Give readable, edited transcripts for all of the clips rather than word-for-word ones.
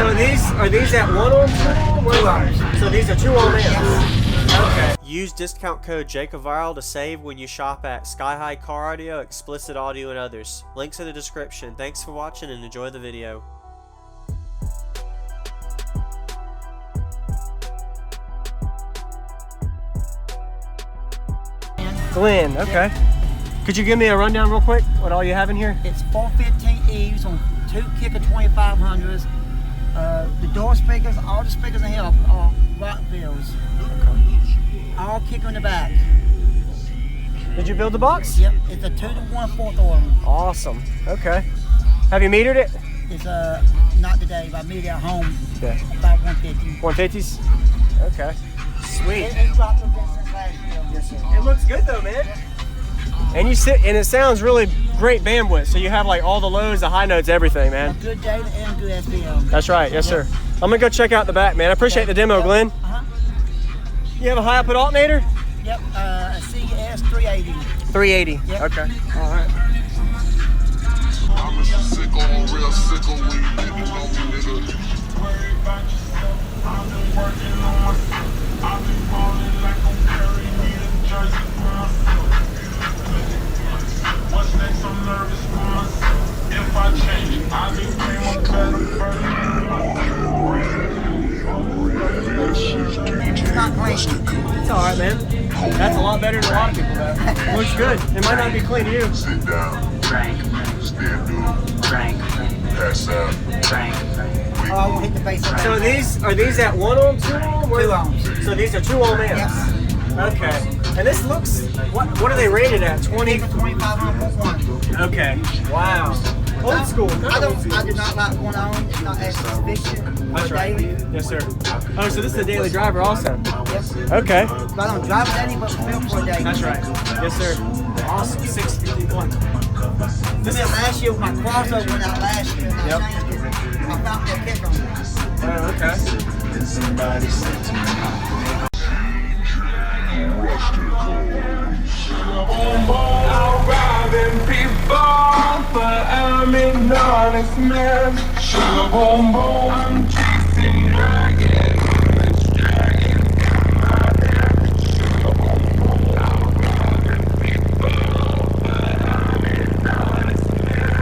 So are these at 1 ohm, 2 ohm? So these are 2 ohm amps. Okay. Use discount code JACOBVIRAL to save when you shop at Sky High Car Audio, Explicit Audio, and others. Links in the description. Thanks for watching and enjoy the video. Glenn, okay. Could you give me a rundown real quick? What all you have in here? It's 415Es on 2 Kicker 2500s. The door speakers, all the speakers in here are Rockvilles. Okay. All Kicker in the back. Did you build the box? Yep, it's a 2-to-1 4th order. Awesome. Okay. Have you metered it? It's not today, but I metered at home. Okay. About 150. 150s? Okay. Sweet. It dropped a bit since last year. Yes, sir. It looks good though, man. And and it sounds really great bandwidth. So you have like all the lows, the high notes, everything, man. A good data and good SPL. That's right. Yes, sir. I'm gonna go check out the back, man. I appreciate the demo, Glenn. You have a high output alternator? Yep. A CS 380. 380. Yep. Okay. All right. I'm a sicko, real sicko, we didn't know me, nigga. I've been working on myself. I've been falling like I'm carrying me in Jersey for myself. What's next? I'm nervous for myself. If I change, I became a better version. It's not clean. It's all right, man. That's a lot better than a lot of people have. Looks good. It might not be clean to you. Sit down. Drink. Stand up. Drink. Pass out. Drink. Oh, I won't hit the base. So are these at 1 ohm, 2 ohm? 2 ohms. So these are 2 ohm amps. Yes. Okay. And this looks, what are they rated at? 20? 2500.1. Okay. Wow. Old school. I do not like 1 ohm. It's not as suspicious. That's right. Daily. Yes, sir. Oh, so this is a daily driver also. Yes. Okay. But I don't drive it daily, but film for a day. That's right. Yes, sir. Awesome. 651. This is last year, my crossover went out last year. And I changed it. I found that kick on it. Oh, okay. I'm robbing people, but I'm an honest man. Sugar boom boom, I'm chasing dragons. This dragon got my back. Sugar boom boom, I'm robbing people, but I'm an honest man.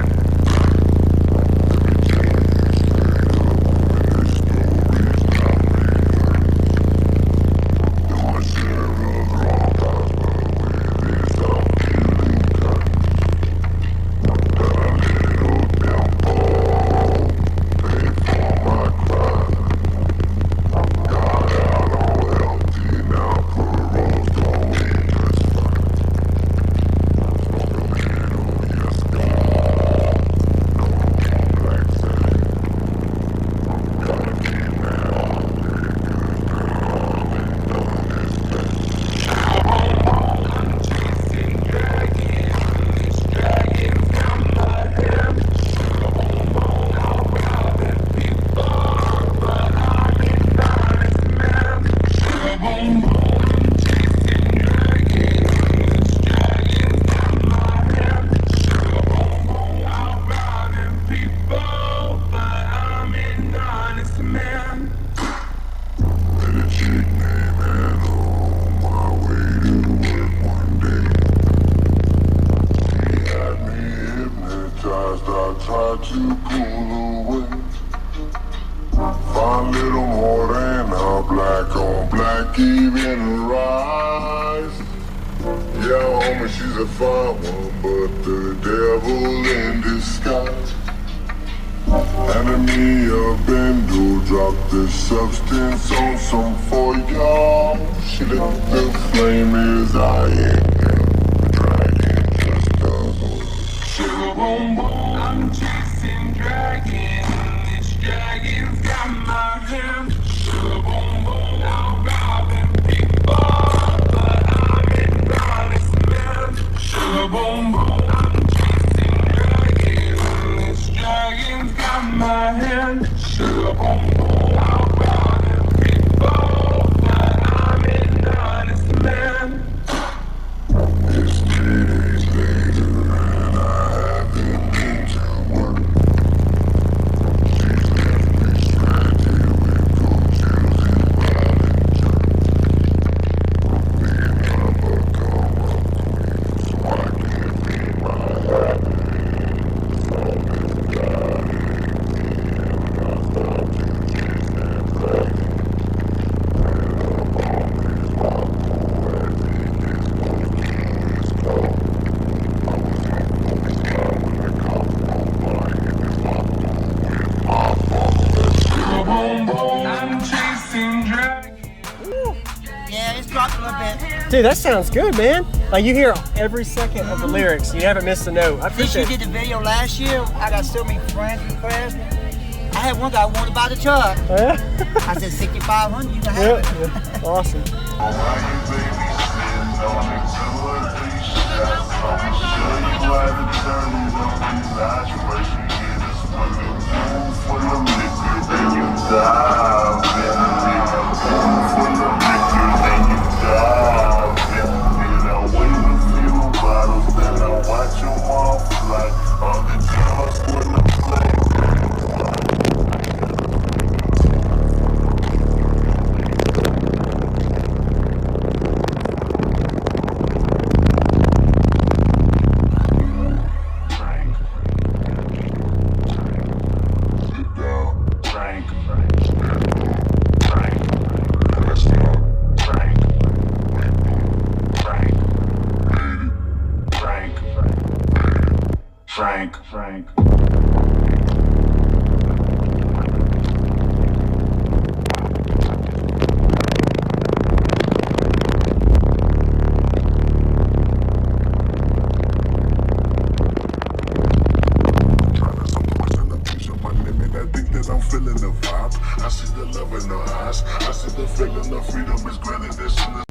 To pull away. Find a little more than a black on black, even her eyes. Yeah, homie, she's a fine one, but the devil in disguise. Enemy of Bendo dropped the substance on some for y'all. She lit the flame as I ain't the dragon just does. Sugar boom boom, I'm chasing dragon. This dragon's got my hand. Sugar boom boom, I'm robbing people, but I'm an honest man. Sugar boom boom, I'm chasing dragon. This dragon's got my hand. Sugar boom boom, I'm robbing people, but I'm an honest man. It's 3 days later and I haven't been to work. She's left me stranded. Yeah, it's dropped a little bit. Dude, that sounds good, man. Like you hear every second of the lyrics. You haven't missed a note. I Since you appreciate did the video last year, I got so many friends requests. I had one guy wanted to buy the truck. it. Yeah. I said 6,500, you can have it. Yeah. Awesome. Frank. I'm feeling the vibes. I see the love in her eyes. I see the feeling of freedom is granted this in the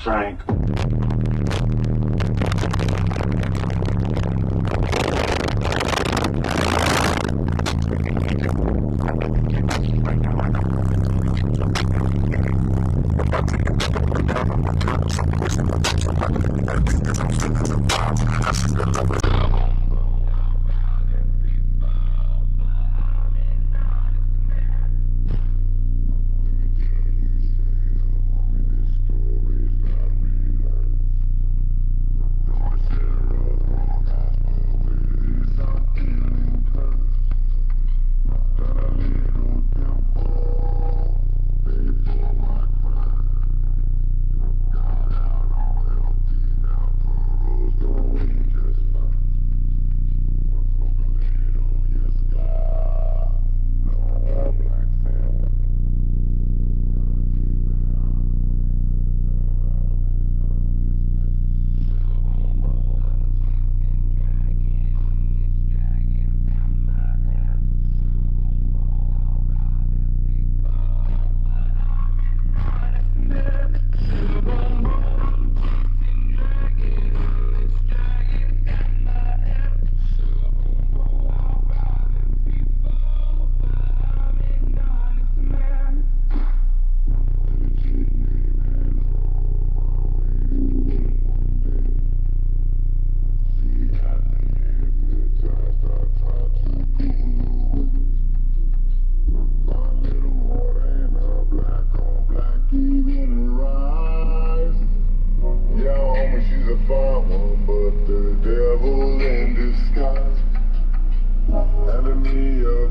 Frank.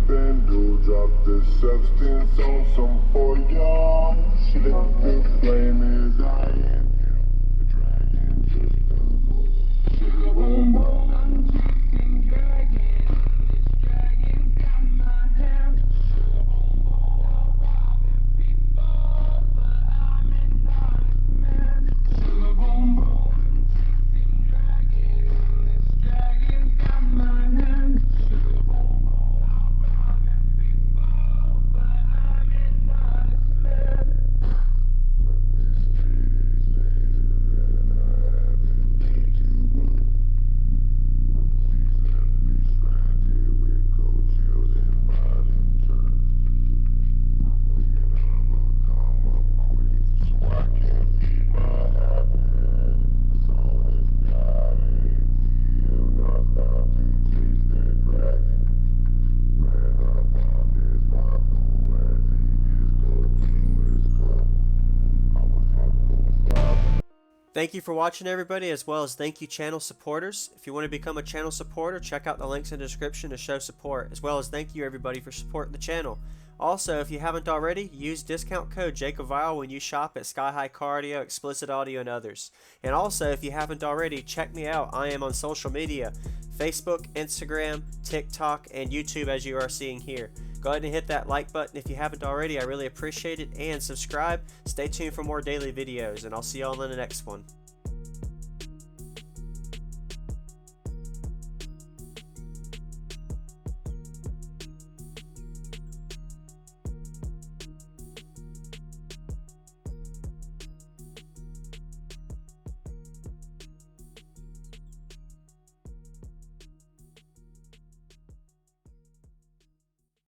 Bando, drop the substance on some for y'all. She let the flame is dying. The dragon just a sugar boom boom. I'm chasing dragon. This dragon got my hand. Sugar boom boom. I'm robbing people, but I'm an honest man. Sugar boom boom. I'm chasing dragon. This dragon got my hand. Sugar boom boom. Thank you for watching, everybody, as well as thank you channel supporters. If you want to become a channel supporter, check out the links in the description to show support, as well as thank you everybody for supporting the channel. Also, if you haven't already, use discount code JACOBVIRAL when you shop at Sky High Car Audio, Explicit Audio, and others. And also, if you haven't already, check me out. I am on social media, Facebook, Instagram, TikTok, and YouTube, as you are seeing here. Go ahead and hit that like button if you haven't already. I really appreciate it. And subscribe. Stay tuned for more daily videos, and I'll see y'all in the next one.